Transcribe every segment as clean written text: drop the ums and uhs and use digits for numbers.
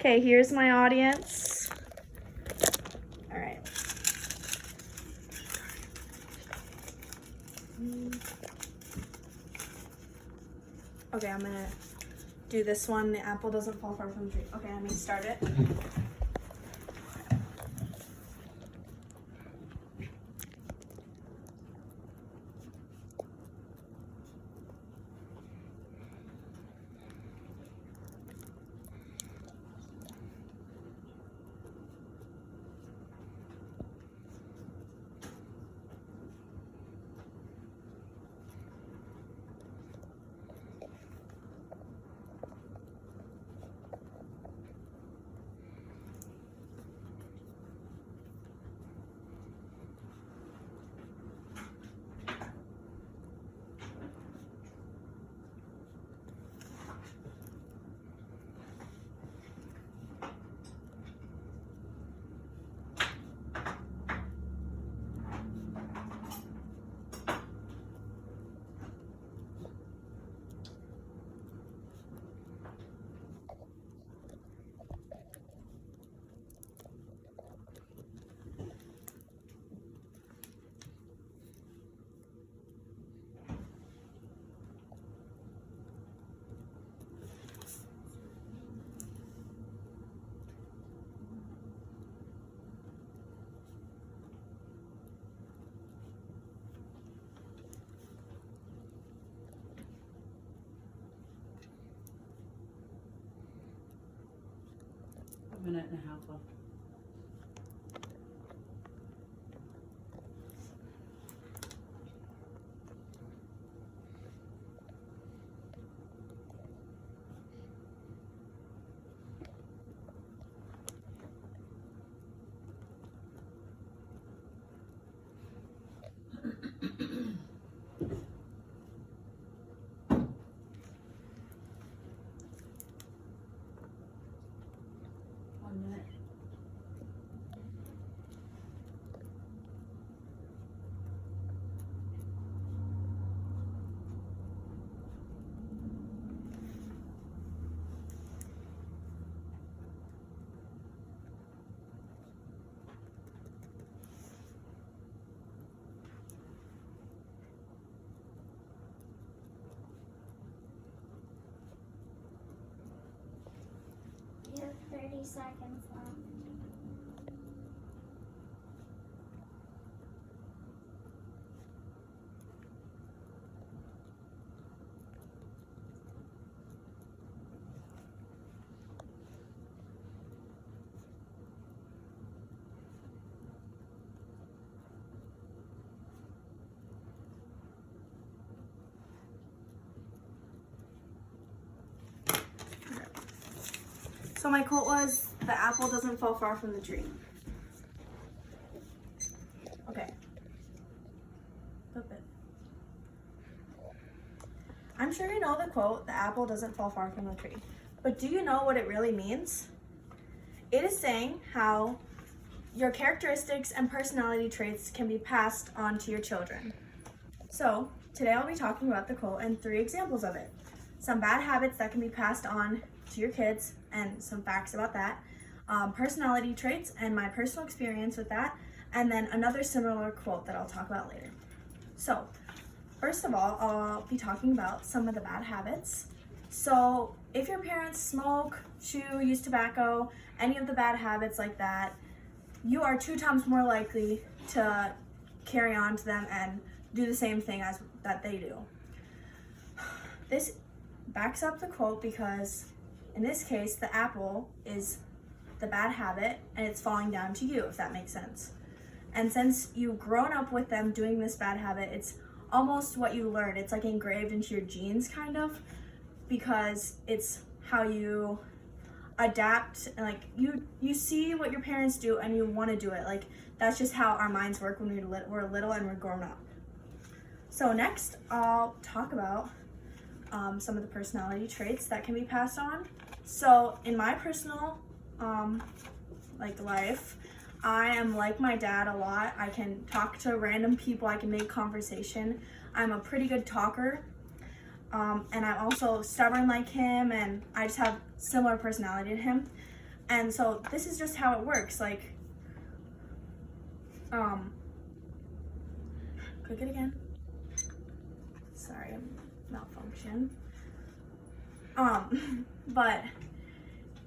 Okay, here's my audience. All right. Okay, I'm gonna do this one. The apple doesn't fall far from the tree. Okay, let me start it. A minute and a half left. One minute. You have 30 seconds left. So my quote was, the apple doesn't fall far from the tree. Okay. Flip it. I'm sure you know the quote, the apple doesn't fall far from the tree. But do you know what it really means? It is saying how your characteristics and personality traits can be passed on to your children. So today I'll be talking about the quote and 3 examples of it. Some bad habits that can be passed on to your kids and some facts about that, personality traits and my personal experience with that, and then another similar quote that I'll talk about later. So first of all, I'll be talking about some of the bad habits. So if your parents smoke, chew, use tobacco, any of the bad habits like that, you are 2 times more likely to carry on to them and do the same thing as that they do. This backs up the quote because in this case, the apple is the bad habit and it's falling down to you, if that makes sense. And since you've grown up with them doing this bad habit, it's almost what you learned. It's like engraved into your genes kind of, because it's how you adapt, and like you see what your parents do and you want to do it. Like that's just how our minds work when we're little and we're grown up. So next I'll talk about some of the personality traits that can be passed on. So in my personal life, I am like my dad a lot. I can talk to random people, I can make conversation. I'm a pretty good talker. And I'm also stubborn like him, and I just have similar personality to him. And so this is just how it works. Like, click it again. Sorry, I'm malfunction. But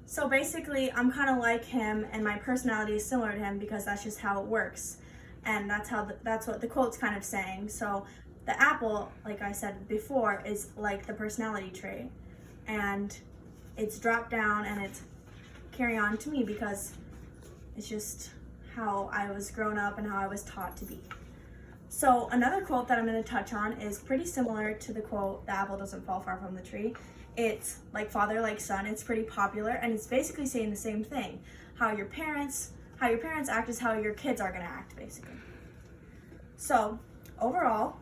so basically I'm kind of like him and my personality is similar to him because that's just how it works. And that's what the quote's kind of saying. So the apple, like I said before, is like the personality trait. And it's dropped down and it's carry on to me because it's just how I was grown up and how I was taught to be. So another quote that I'm going to touch on is pretty similar to the quote, "The apple doesn't fall far from the tree." It's like father, like son. It's pretty popular, and it's basically saying the same thing. How your parents act is how your kids are going to act, basically. So overall,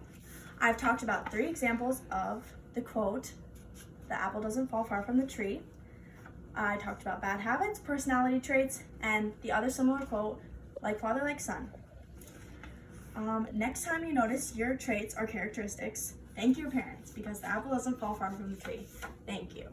I've talked about 3 examples of the quote, "The apple doesn't fall far from the tree." I talked about bad habits, personality traits, and the other similar quote, "Like father, like son." Next time you notice your traits or characteristics, thank your parents because the apple doesn't fall far from the tree. Thank you.